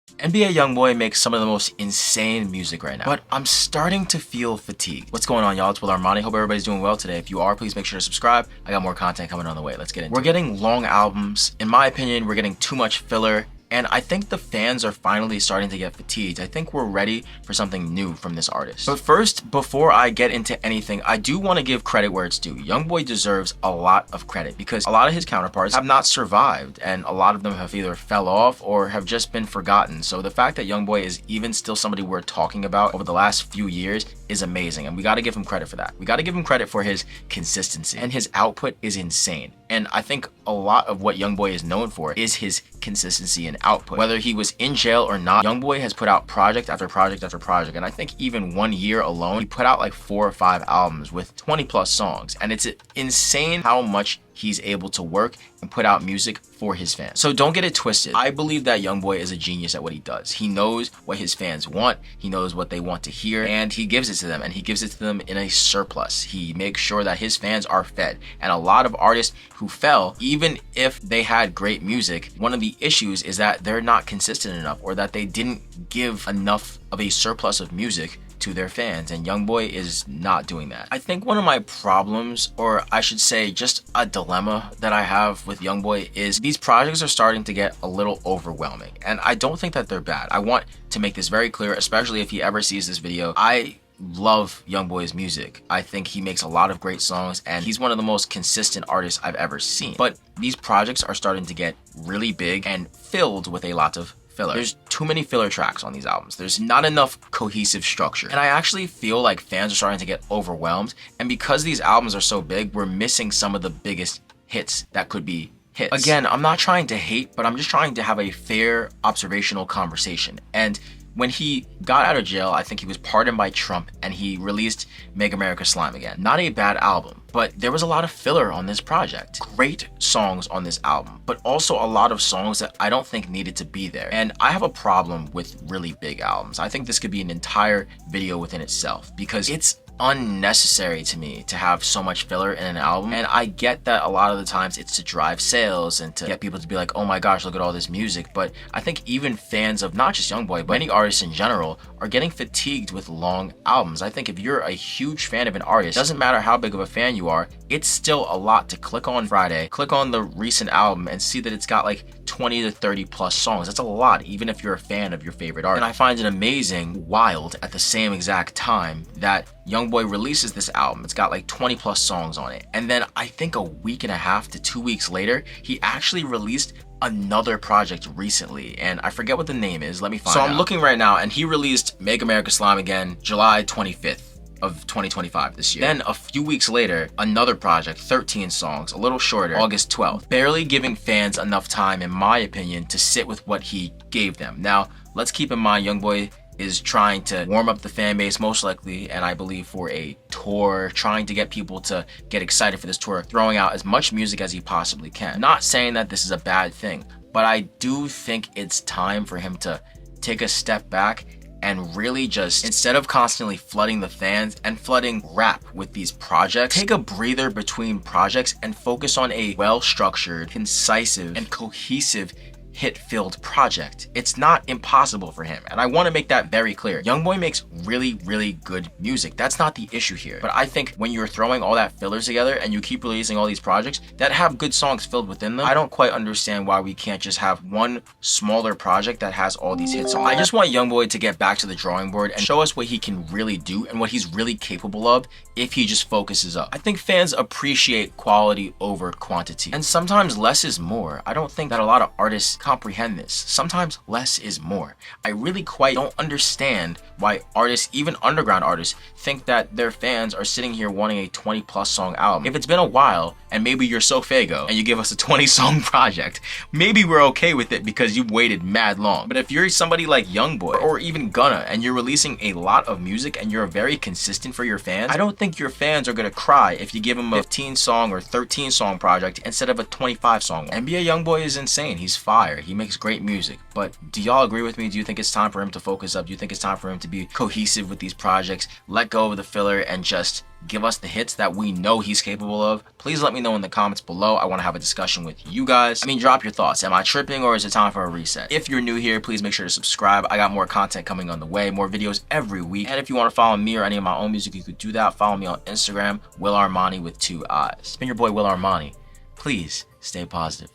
NBA YoungBoy makes some of the most insane music right now, but I'm starting to feel fatigued. What's going on, y'all? It's willarmani. Hope everybody's doing well today. If you are, please make sure to subscribe. I got more content coming on the way. Let's get into it. We're getting long albums. In my opinion, we're getting too much filler. And I think the fans are finally starting to get fatigued. I think we're ready for something new from this artist. But first, before I get into anything, I do want to give credit where it's due. YoungBoy deserves a lot of credit because a lot of his counterparts have not survived, and a lot of them have either fell off or have just been forgotten. So the fact that YoungBoy is even still somebody we're talking about over the last few years is amazing, and we got to give him credit for that. We got to give him credit for his consistency, and his output is insane. And I think a lot of what YoungBoy is known for is his consistency and output. Whether he was in jail or not, YoungBoy has put out project after project after project. And I think even 1 year alone, he put out like 4 or 5 albums with 20 plus songs. And it's insane how much he's able to work and put out music for his fans. So don't get it twisted. I believe that YoungBoy is a genius at what he does. He knows what his fans want, he knows what they want to hear, and he gives it to them, and he gives it to them in a surplus. He makes sure that his fans are fed. And a lot of artists who fell, even if they had great music, one of the issues is that they're not consistent enough, or that they didn't give enough of a surplus of music to their fans, and YoungBoy is not doing that. I think one of my problems, or I should say just a dilemma that I have with YoungBoy, is these projects are starting to get a little overwhelming, and I don't think that they're bad. I want to make this very clear, especially if he ever sees this video. I love YoungBoy's music. I think he makes a lot of great songs, and he's one of the most consistent artists I've ever seen. But these projects are starting to get really big and filled with a lot of filler. There's too many filler tracks on these albums. There's not enough cohesive structure. And I actually feel like fans are starting to get overwhelmed. And because these albums are so big, we're missing some of the biggest hits that could be hits. Again, I'm not trying to hate, but I'm just trying to have a fair observational conversation. And when he got out of jail, I think he was pardoned by Trump, and he released Make America Slime Again. Not a bad album, but there was a lot of filler on this project. Great songs on this album, but also a lot of songs that I don't think needed to be there. And I have a problem with really big albums. I think this could be an entire video within itself, because it's unnecessary to me to have so much filler in an album. And I get that a lot of the times it's to drive sales and to get people to be like, oh my gosh, look at all this music. But I think even fans of not just YoungBoy, but any artists in general, are getting fatigued with long albums. I think if you're a huge fan of an artist, doesn't matter how big of a fan you are, it's still a lot to click on Friday, click on the recent album, and see that it's got like 20 to 30 plus songs. That's a lot, even if you're a fan of your favorite artist. And I find it amazing, wild at the same exact time, that YoungBoy releases this album. It's got like 20 plus songs on it. And then I think a week and a half to 2 weeks later, he actually released another project recently, and I forget what the name is. Let me find out. So I'm looking right now, and he released Make America Slime Again July 25th of 2025 this year. Then a few weeks later, another project, 13 songs, a little shorter, August 12th. Barely giving fans enough time, in my opinion, to sit with what he gave them. Now, let's keep in mind, YoungBoy is trying to warm up the fan base, most likely, and I believe for a tour, trying to get people to get excited for this tour, throwing out as much music as he possibly can. Not saying that this is a bad thing, but I do think it's time for him to take a step back and really just, instead of constantly flooding the fans and flooding rap with these projects, take a breather between projects and focus on a well-structured, concise, and cohesive hit-filled project. It's not impossible for him, and I want to make that very clear. YoungBoy makes really, really good music. That's not the issue here. But I think when you're throwing all that fillers together and you keep releasing all these projects that have good songs filled within them, I don't quite understand why we can't just have one smaller project that has all these hits. So I just want YoungBoy to get back to the drawing board and show us what he can really do and what he's really capable of if he just focuses up. I think fans appreciate quality over quantity, and sometimes less is more. I don't think that a lot of artists comprehend this. Sometimes less is more. I really quite don't understand why artists, even underground artists, think that their fans are sitting here wanting a 20 plus song album. If it's been a while, and maybe you're so Fago and you give us a 20 song project, maybe we're okay with it because you've waited mad long. But if you're somebody like YoungBoy or even Gunna and you're releasing a lot of music and you're very consistent for your fans, I don't think your fans are gonna cry if you give them a 15 song or 13 song project instead of a 25 song. NBA YoungBoy is insane. He's fire. fire. He makes great music. But do y'all agree with me? Do you think it's time for him to focus up? Do you think it's time for him to be cohesive with these projects, let go of the filler, and just give us the hits that we know he's capable of? Please let me know in the comments below. I want to have a discussion with you guys. I mean, drop your thoughts. Am I tripping, or is it time for a reset? If you're new here, please make sure to subscribe. I got more content coming on the way, more videos every week. And if you want to follow me or any of my own music, you could do that. Follow me on Instagram, willarmani with 2 eyes. It's been your boy Will Armani. Please stay positive.